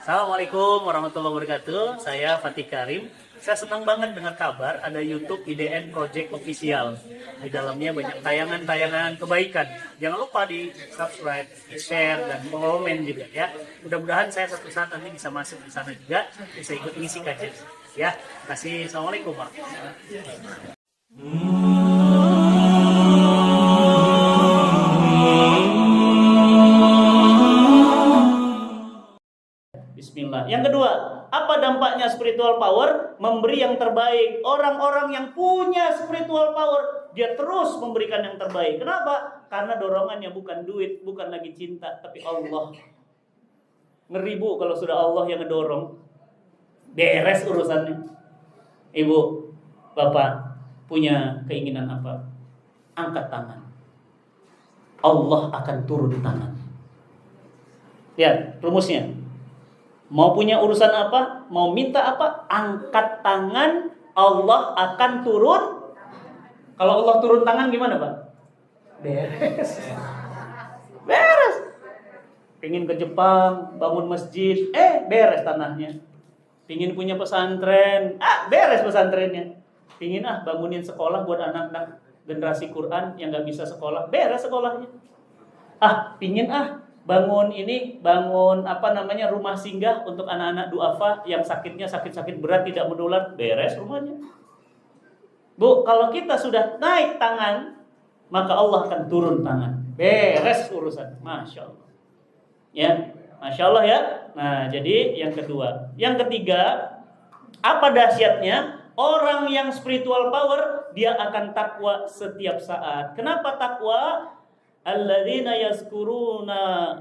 Assalamualaikum warahmatullahi wabarakatuh. Saya Fatih Karim. Saya senang banget dengar kabar ada YouTube IDN Project Official. Di dalamnya banyak tayangan-tayangan kebaikan. Jangan lupa di subscribe, di share, dan komen juga ya. Mudah-mudahan saya suatu saat nanti bisa masuk di sana juga, bisa ikut ngisi kajian. Ya, terima kasih. Assalamualaikum warahmatullahi wabarakatuh. Bismillah. Yang kedua, apa dampaknya spiritual power? Memberi yang terbaik. Orang-orang yang punya spiritual power, dia terus memberikan yang terbaik. Kenapa? Karena dorongannya bukan duit, bukan lagi cinta, tapi Allah. Ngeri Bu kalau sudah Allah yang ngedorong. Beres urusannya. Ibu, Bapak punya keinginan apa? Angkat tangan. Allah akan turun tangan. Lihat rumusnya. Mau punya urusan apa? Mau minta apa? Angkat tangan, Allah akan turun. Kalau Allah turun tangan gimana Pak? Beres. Beres. Pengen ke Jepang, bangun masjid, beres tanahnya. Pengen punya pesantren, beres pesantrennya. Pengen bangunin sekolah buat anak-anak generasi Quran yang gak bisa sekolah, beres sekolahnya. Pengen bangun rumah singgah untuk anak-anak duafa yang sakitnya sakit-sakit berat tidak menular, beres rumahnya. Bu, kalau kita sudah naik tangan, maka Allah akan turun tangan. Beres urusan. Masya Allah. Ya, Masya Allah ya. Nah, jadi yang kedua. Yang ketiga, apa dahsyatnya? Orang yang spiritual power, dia akan takwa setiap saat. Kenapa takwa? Alladzina yazkuruna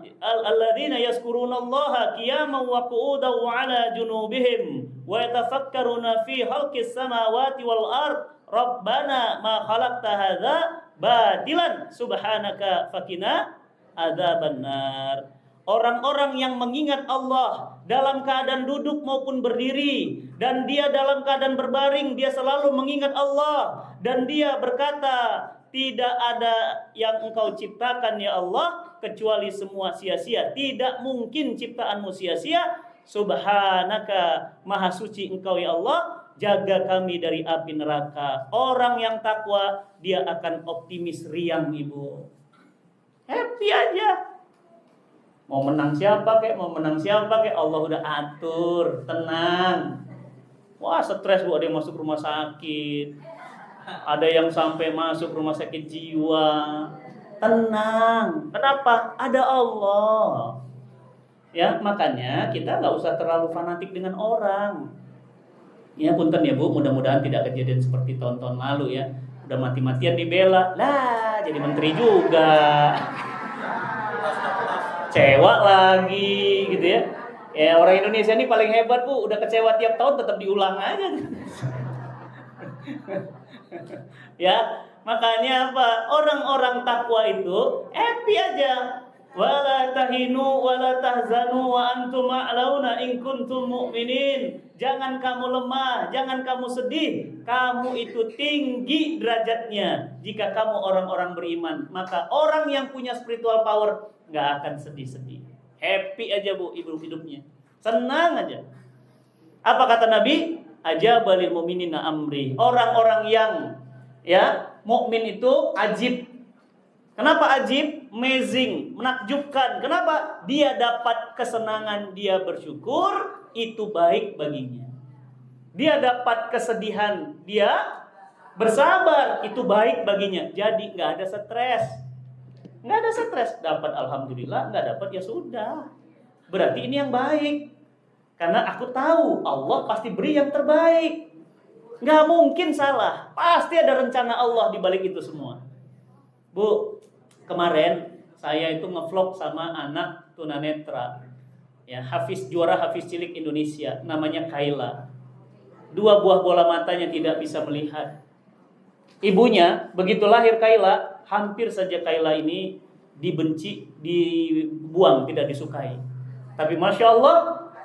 Allaha qiyaman wa qu'udan wa 'ala junubihim wa yatafakkaruna fi khalqis samawati wal ard rabbana ma khalaqta hadza batilan subhanaka fakina adzabannar. Orang-orang yang mengingat Allah dalam keadaan duduk maupun berdiri, dan dia dalam keadaan berbaring, dia selalu mengingat Allah, dan dia berkata, tidak ada yang engkau ciptakan ya Allah kecuali semua sia-sia. Tidak mungkin ciptaanmu sia-sia. Subhanaka, maha suci engkau ya Allah, jaga kami dari api neraka. Orang yang takwa, dia akan optimis riang Ibu. Happy aja. Mau menang siapa kek, Allah udah atur, tenang. Wah, stres Bu, ada yang masuk rumah sakit. Ada yang sampai masuk rumah sakit jiwa. Tenang. Kenapa? Ada Allah. Ya, makanya kita nggak usah terlalu fanatik dengan orang. Ya, punten ya Bu, mudah-mudahan tidak kejadian seperti tahun-tahun lalu ya. Udah mati-matian dibela, lah jadi menteri juga. Kecewa lagi gitu ya. Ya, orang Indonesia ini paling hebat Bu, udah kecewa tiap tahun tetap diulang aja. Ya, makanya apa? Orang-orang takwa itu happy aja. Wala tahinu wala tahzanu wa antum a'launa in kuntum mu'minin. Jangan kamu lemah, jangan kamu sedih. Kamu itu tinggi derajatnya jika kamu orang-orang beriman. Maka orang yang punya spiritual power enggak akan sedih-sedih. Happy aja Bu hidupnya. Senang aja. Apa kata Nabi? Ajabalil mu'minina amri. Orang-orang yang mukmin itu ajib. Kenapa ajib? Amazing, menakjubkan. Kenapa? Dia dapat kesenangan, dia bersyukur, itu baik baginya. Dia dapat kesedihan, dia bersabar, itu baik baginya. Jadi nggak ada stres. Nggak ada stres. Dapat alhamdulillah, nggak dapat ya sudah. Berarti ini yang baik. Karena aku tahu Allah pasti beri yang terbaik. Nggak mungkin salah. Pasti ada rencana Allah di balik itu semua. Bu, kemarin saya itu ngevlog sama anak tunanetra. Ya, juara Hafiz cilik Indonesia, namanya Kayla. 2 buah bola matanya tidak bisa melihat. Ibunya begitu lahir Kayla, hampir saja Kayla ini dibenci, dibuang, tidak disukai. Tapi Masya Allah,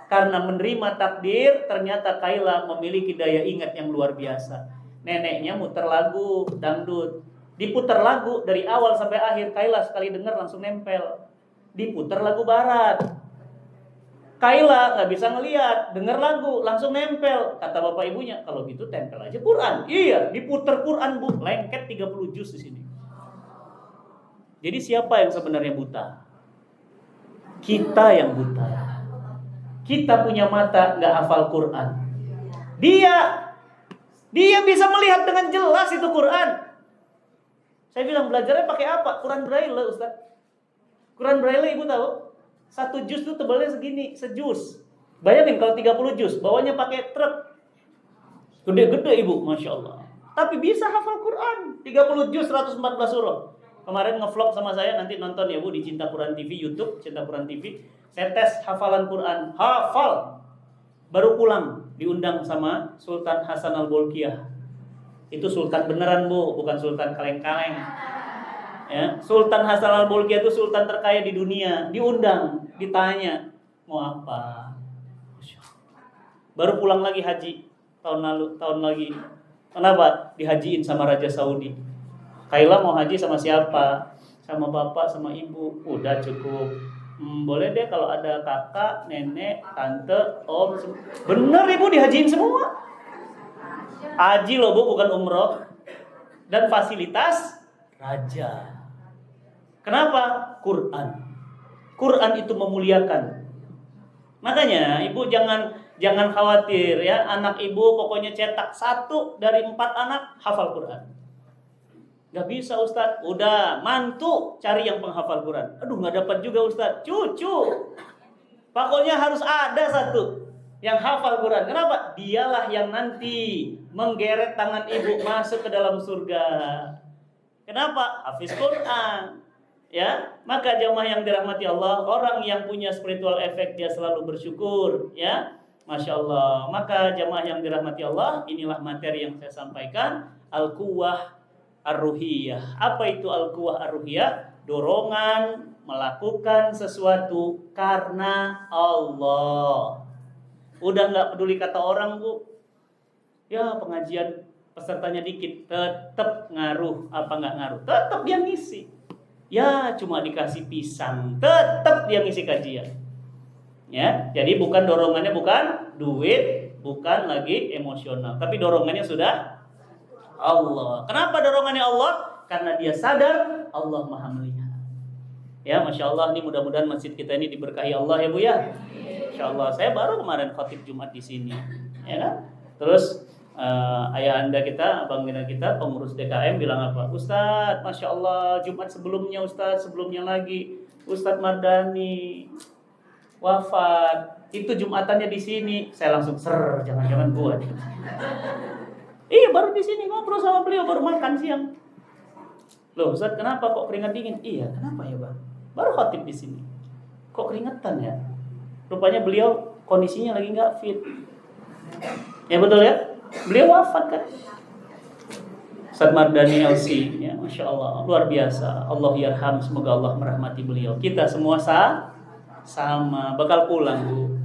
karena menerima takdir, ternyata Kayla memiliki daya ingat yang luar biasa. Neneknya muter lagu dangdut, diputar lagu dari awal sampai akhir. Kayla sekali dengar langsung nempel. Diputar lagu barat, Kaila nggak bisa ngelihat, dengar lagu langsung nempel. Kata bapak ibunya, kalau gitu tempel aja Quran. Iya, diputer Quran bu, lengket 30 juz di sini. Jadi siapa yang sebenarnya buta? Kita yang buta. Kita punya mata nggak hafal Quran. Dia bisa melihat dengan jelas itu Quran. Saya bilang belajarnya pakai apa? Quran Braille, Ustaz. Quran Braille ibu tahu? 1 juz itu tebalnya segini, sejuz. Bayangin kalau 30 juz, bawanya pakai truk. Gede-gede ibu, Masya Allah. Tapi bisa hafal Quran. 30 juz, 114 surah. Kemarin ngevlog sama saya, nanti nonton ya bu di Cinta Quran TV, YouTube Cinta Quran TV. Saya tes hafalan Quran, hafal. Baru pulang, diundang sama Sultan Hasan Al-Bolkiah. Itu sultan beneran bu, bukan sultan kaleng-kaleng. Ya, Sultan Hasan Al-Bolkiah itu sultan terkaya di dunia. Diundang, ditanya mau apa. Baru pulang lagi haji tahun lagi. Kenapa? Dihajiin sama Raja Saudi. Kaila mau haji sama siapa? Sama bapak, sama ibu. Udah cukup. Boleh deh kalau ada kakak, nenek, tante, om. Bener ibu dihajiin semua. Haji loh bu, bukan umroh. Dan fasilitas raja. Kenapa? Quran. Quran itu memuliakan. Makanya ibu jangan khawatir ya, anak ibu pokoknya cetak 1 dari 4 anak hafal Quran. Gak bisa Ustadz, udah mantu cari yang penghafal Quran. Aduh gak dapat juga Ustadz, cucu. Pokoknya harus ada 1 yang hafal Quran. Kenapa? Dialah yang nanti menggeret tangan ibu masuk ke dalam surga. Kenapa? Hafiz Quran. Ya, maka jamaah yang dirahmati Allah, orang yang punya spiritual effect dia selalu bersyukur, ya. Masya Allah. Maka jamaah yang dirahmati Allah, inilah materi yang saya sampaikan, al-quwwah ar-ruhiyah. Apa itu al-quwwah ar-ruhiyah? Dorongan melakukan sesuatu karena Allah. Udah nggak peduli kata orang bu. Ya pengajian pesertanya dikit, tetap ngaruh apa nggak ngaruh? Tetap dia ngisi. Ya cuma dikasih pisang, tetap dia ngisi kajian. Ya, jadi dorongannya bukan duit, bukan lagi emosional, tapi dorongannya sudah Allah. Kenapa dorongannya Allah? Karena dia sadar Allah Maha melihat. Ya, Masya Allah, ini mudah-mudahan masjid kita ini diberkahi Allah ya bu ya. Insya Allah. Saya baru kemarin khotib Jumat di sini, ya kan? Terus ayah anda kita, abang kita, pengurus DKM bilang apa? Ustadz, Masya Allah, Jumat sebelumnya Ustadz, sebelumnya lagi Ustadz Mardani wafat. Itu Jumatannya di sini. Saya langsung jangan-jangan gua. Iya, baru di sini ngobrol sama beliau, baru makan siang. Loh, Ustadz, kenapa kok keringat dingin? Iya, kenapa ya, Bang? Baru khotib di sini. Kok keringetan ya? Rupanya beliau kondisinya lagi nggak fit. Ya betul ya? Beliau wafat kan? Ustadz Mardani LC, ya, Masya Allah, luar biasa. Allah yarham, semoga Allah merahmati beliau. Kita semua sama, bakal pulang bu.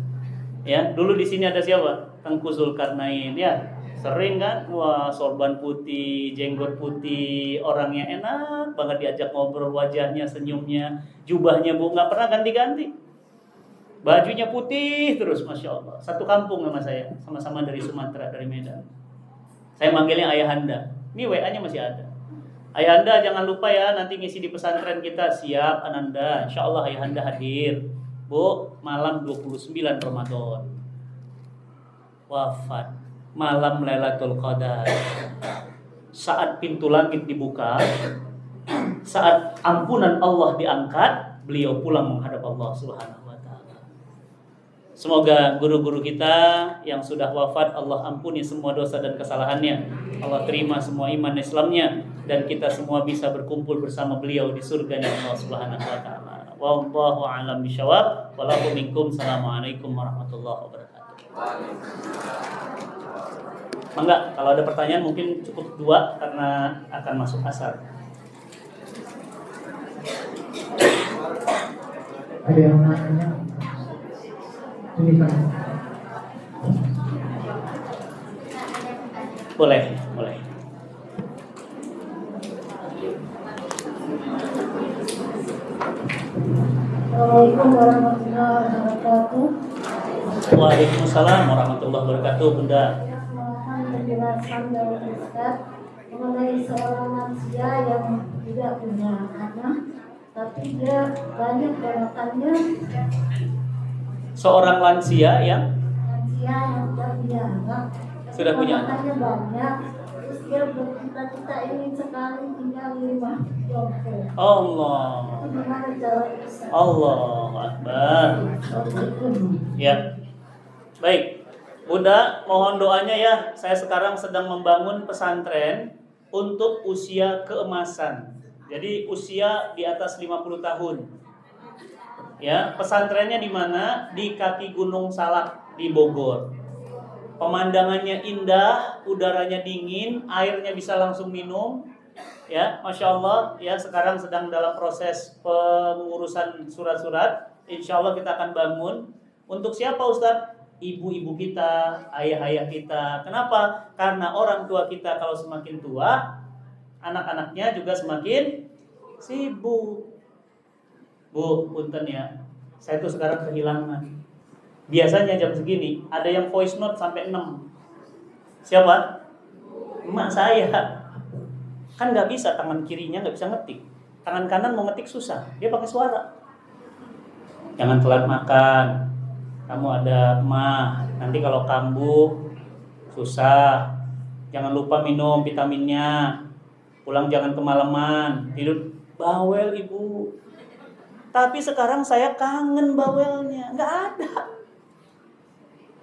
Ya, dulu di sini ada siapa? Tengku Zulkarnain, ya, sering kan? Wah, sorban putih, jenggot putih, orangnya enak banget diajak ngobrol, wajahnya, senyumnya, jubahnya bu, nggak pernah ganti-ganti. Bajunya putih terus, Masya Allah. Satu kampung sama saya, sama-sama dari Sumatera, dari Medan. Saya manggilnya Ayahanda. Ini WA-nya masih ada. Ayahanda jangan lupa ya, nanti ngisi di pesantren kita. Siap Ananda, Insya Allah Ayahanda hadir. Bu, malam 29 Ramadan wafat. Malam Lailatul Qadar. Saat pintu langit dibuka, saat ampunan Allah diangkat, beliau pulang menghadap Allah Subhanahu. Semoga guru-guru kita yang sudah wafat Allah ampuni semua dosa dan kesalahannya. Allah terima semua iman Islamnya dan kita semua bisa berkumpul bersama beliau di surganya Allah Subhanahu wa taala. Wallahu a'lam bishawab. Wallahu minkum. Assalamualaikum warahmatullahi wabarakatuh. Enggak, kalau ada pertanyaan mungkin cukup 2 karena akan masuk asar. Ada yang nanya? Boleh. Assalamualaikum warahmatullahi wabarakatuh. Waalaikumsalam warahmatullahi wabarakatuh, Bunda. Mohon penjelasan dari Ustaz mengenai seorang lansia yang tidak punya anak, tapi dia banyak ponakannya. Seorang lansia yang Sudah punya anak, sudah punya anak. ponakannya banyak. Terus dia bercita-cita ingin sekali tinggal di rumah jompo. Allah. Bagaimana cara Ustaz? Allahu Akbar. Ya. Baik. Bunda, mohon doanya ya. Saya sekarang sedang membangun pesantren untuk usia keemasan. Jadi usia di atas 50 tahun. Ya, pesantrennya di mana? Di kaki Gunung Salak di Bogor. Pemandangannya indah, udaranya dingin, airnya bisa langsung minum. Ya, Masya Allah. Ya, sekarang sedang dalam proses pengurusan surat-surat. Insya Allah kita akan bangun. Untuk siapa Ustadz? Ibu-ibu kita, ayah-ayah kita. Kenapa? Karena orang tua kita kalau semakin tua, anak-anaknya juga semakin sibuk. Bu, punten ya. Saya tuh sekarang kehilangan. Biasanya jam segini ada yang voice note sampai 6. Siapa? Emak saya. Kan nggak bisa, tangan kirinya nggak bisa ngetik. Tangan kanan mau ngetik susah. Dia pakai suara. Jangan telat makan. Kamu ada mah. Nanti kalau kambuh susah. Jangan lupa minum vitaminnya. Pulang jangan kemalaman. Tidur bawel ibu. Tapi sekarang saya kangen bawelnya. Nggak ada.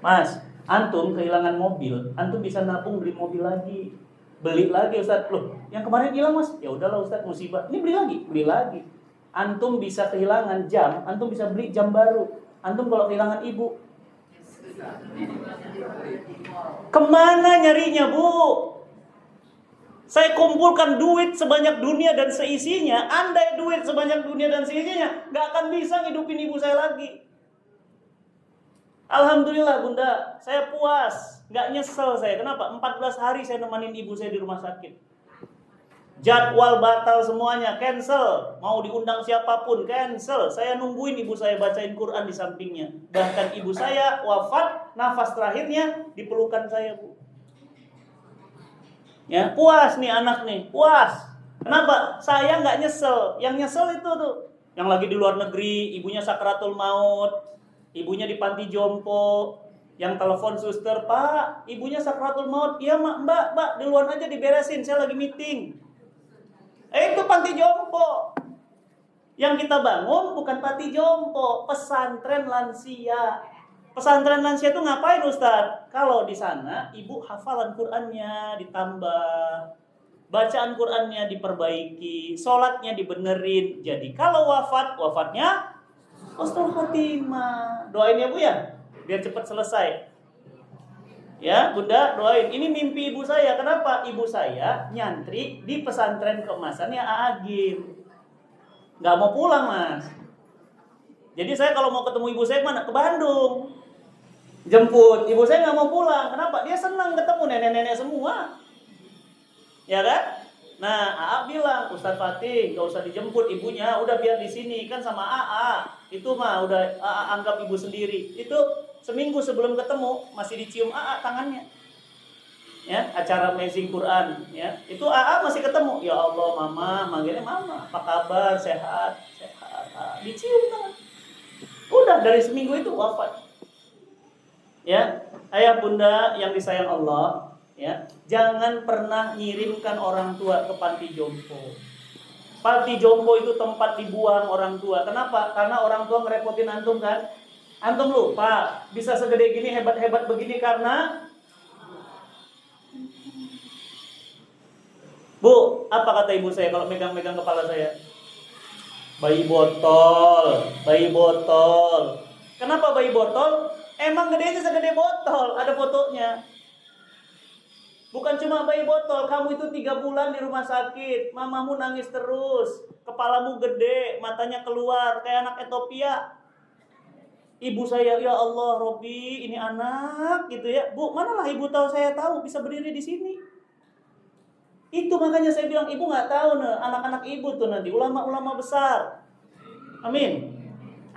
Mas, antum kehilangan mobil, antum bisa nabung beli mobil lagi. Beli lagi Ustaz. Loh, yang kemarin hilang Mas. Ya udahlah Ustaz, musibah. Ini beli lagi. Antum bisa kehilangan jam, antum bisa beli jam baru. Antum kalau kehilangan ibu, kemana nyarinya Bu? Saya kumpulkan duit sebanyak dunia dan seisinya. Andai duit sebanyak dunia dan seisinya, gak akan bisa ngidupin ibu saya lagi. Alhamdulillah Bunda, saya puas, gak nyesel saya. Kenapa? 14 hari saya nemenin ibu saya di rumah sakit. Jadwal batal semuanya, cancel. Mau diundang siapapun, cancel. Saya nungguin ibu saya bacain Quran di sampingnya. Bahkan ibu saya wafat, nafas terakhirnya di pelukan saya Bu. Ya, puas nih anak nih, puas. Kenapa? Saya gak nyesel. Yang nyesel itu tuh, yang lagi di luar negeri, ibunya sakratul maut. Ibunya di panti jompo, yang telepon suster, Pak, ibunya sakratul maut. Iya mbak, di luar aja diberesin, saya lagi meeting. Itu panti jompo. Yang kita bangun bukan panti jompo, pesantren lansia. Pesantren lansia itu ngapain Ustadz? Kalau di sana ibu hafalan Qur'annya ditambah, bacaan Qur'annya diperbaiki, sholatnya dibenerin. Jadi kalau wafatnya husnul khotimah. Doain ya Bu ya, biar cepat selesai. Ya Bunda, doain. Ini mimpi ibu saya. Kenapa? Ibu saya nyantri di pesantren keemasannya Aagim. Gak mau pulang Mas. Jadi saya kalau mau ketemu ibu saya mana? Ke Bandung. Jemput. Ibu saya gak mau pulang. Kenapa? Dia senang ketemu nenek-nenek semua. Ya kan? Nah, AA bilang, Ustaz Fatih, gak usah dijemput ibunya, udah biar di sini kan sama AA. Itu mah udah AA anggap ibu sendiri. Itu seminggu sebelum ketemu masih dicium AA tangannya. Ya, acara Amazing Quran, ya. Itu AA masih ketemu. Ya Allah, Mama, manggilnya Mama. Apa kabar? Sehat, sehat. Dicium tangan. Udah dari seminggu itu wafat. Ya, ayah bunda yang disayang Allah. Ya, jangan pernah ngirimkan orang tua ke panti jompo. Panti jompo itu tempat dibuang orang tua. Kenapa? Karena orang tua ngerepotin antum kan. Antum lupa bisa segede gini, hebat-hebat begini karena Bu, apa kata ibu saya kalau megang-megang kepala saya? Bayi botol, bayi botol. Kenapa bayi botol? Emang gedenya segede botol, ada fotonya. Bukan cuma bayi botol, kamu itu 3 bulan di rumah sakit, mamamu nangis terus, kepalamu gede, matanya keluar kayak anak Ethiopia. Ibu saya, ya Allah, Robi, ini anak gitu ya. Bu, manalah ibu tahu saya tahu bisa berdiri di sini. Itu makanya saya bilang ibu nggak tahu nih, anak-anak ibu tuh nanti ulama-ulama besar. Amin.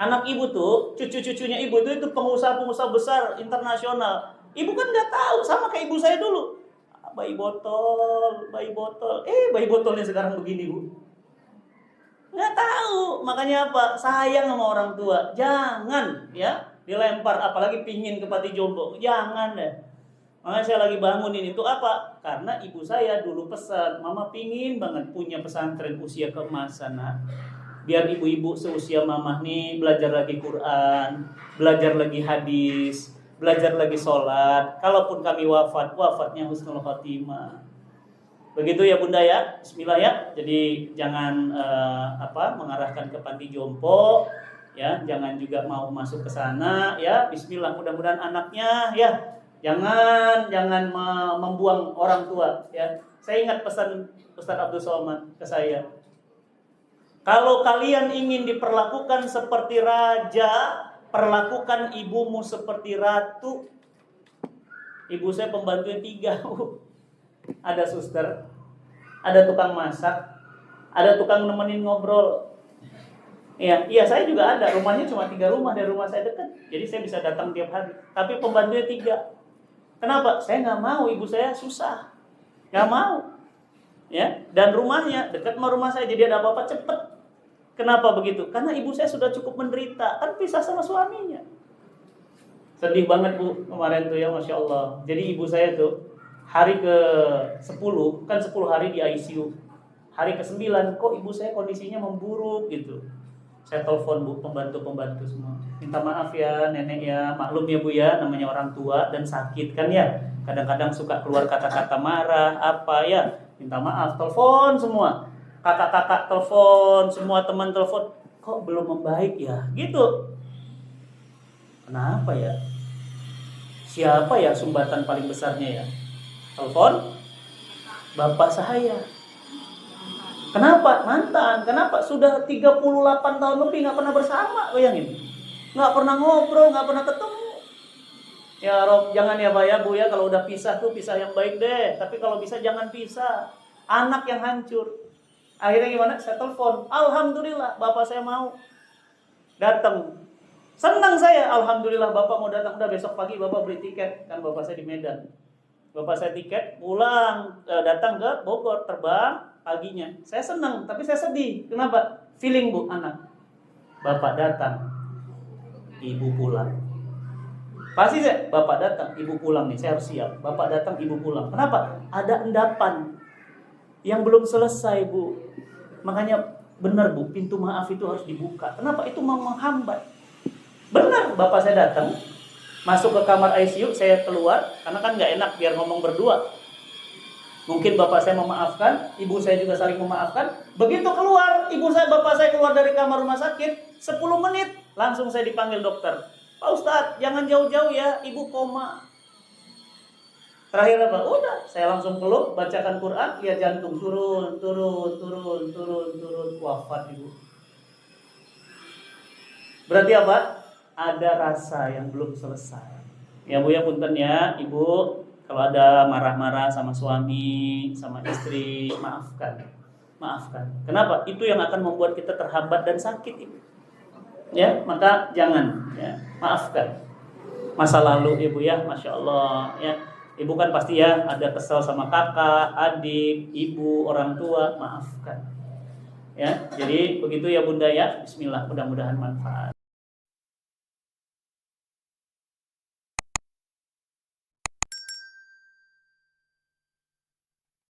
Anak ibu tuh, cucu-cucunya ibu itu pengusaha-pengusaha besar internasional. Ibu kan nggak tahu, sama kayak ibu saya dulu. Bayi botol, bayi botol. Bayi botolnya sekarang begini, Bu. Nggak tahu. Makanya apa? Sayang sama orang tua. Jangan ya dilempar, apalagi pingin ke panti jompo. Jangan deh. Makanya saya lagi bangunin itu apa? Karena ibu saya dulu pesan, Mama pingin banget punya pesantren usia keemasan, nak. Biar ibu-ibu seusia Mamah nih belajar lagi Quran, belajar lagi hadis, belajar lagi sholat. Kalaupun kami wafat, wafatnya husnul khotimah. Begitu ya Bunda ya, Bismillah ya. Jadi jangan mengarahkan ke panti jompo, ya. Jangan juga mau masuk ke sana, ya. Bismillah. Mudah-mudahan anaknya, ya. Jangan membuang orang tua, ya. Saya ingat pesan Ustaz Abdul Somad ke saya. Kalau kalian ingin diperlakukan seperti raja, perlakukan ibumu seperti ratu. Ibu saya pembantunya 3. Ada suster, ada tukang masak, ada tukang nemenin ngobrol. Iya, saya juga ada. Rumahnya cuma 3 rumah dari rumah saya dekat. Jadi saya bisa datang tiap hari. Tapi pembantunya 3. Kenapa? Saya nggak mau ibu saya susah. Nggak mau. Ya, dan rumahnya dekat sama rumah saya, jadi ada apa-apa cepet. Kenapa begitu? Karena ibu saya sudah cukup menderita, kan pisah sama suaminya. Sedih banget Bu kemarin tuh ya, Masya Allah. Jadi ibu saya tuh hari ke-10, kan 10 hari di ICU. Hari ke-9 kok ibu saya kondisinya memburuk gitu. Saya telepon Bu, pembantu-pembantu semua. Minta maaf ya nenek ya, maklum ya Bu ya, namanya orang tua dan sakit kan ya. Kadang-kadang suka keluar kata-kata marah, apa ya. Minta maaf, telepon semua. Kakak-kakak telepon, semua teman telepon. Kok belum membaik ya? Gitu. Kenapa ya? Siapa ya sumbatan paling besarnya ya? Telepon bapak saya. Kenapa? Mantan. Kenapa? Sudah 38 tahun lebih gak pernah bersama. Bayangin. Gak pernah ngobrol, gak pernah ketemu. Ya Rob, jangan ya Pak ya Bu ya. Kalau udah pisah tuh pisah yang baik deh. Tapi kalau bisa jangan pisah. Anak yang hancur. Akhirnya gimana? Saya telepon. Alhamdulillah bapak saya mau datang. Senang saya. Alhamdulillah bapak mau datang. Udah besok pagi bapak beli tiket. Kan bapak saya di Medan. Bapak saya tiket pulang, datang ke Bogor, terbang paginya. Saya senang, tapi saya sedih. Kenapa? Feeling Bu, anak. Bapak datang, ibu pulang. Pasti saya, bapak datang, ibu pulang nih, saya harus siap. Bapak datang, ibu pulang. Kenapa? Ada endapan yang belum selesai Bu. Makanya benar Bu, pintu maaf itu harus dibuka. Kenapa? Itu mau menghambat. Benar, bapak saya datang, masuk ke kamar ICU, saya keluar, karena kan nggak enak biar ngomong berdua. Mungkin bapak saya memaafkan, ibu saya juga saling memaafkan. Begitu keluar, bapak saya keluar dari kamar rumah sakit, 10 menit, langsung saya dipanggil dokter. Pak Ustadz, jangan jauh-jauh ya, ibu koma. Terakhir apa? Udah, saya langsung peluk, bacakan Quran, lihat jantung turun, wafat ibu. Berarti apa? Ada rasa yang belum selesai. Ya Bu ya, punten ya, Ibu. Kalau ada marah-marah sama suami, sama istri, maafkan. Kenapa? Itu yang akan membuat kita terhambat dan sakit, Ibu. Ya, maka jangan, ya, maafkan. Masa lalu Ibu ya, Masya Allah, ya. Ibu kan pasti ya ada kesel sama kakak, adik, ibu, orang tua, maafkan. Ya, jadi begitu ya Bunda ya. Bismillah, mudah-mudahan manfaat.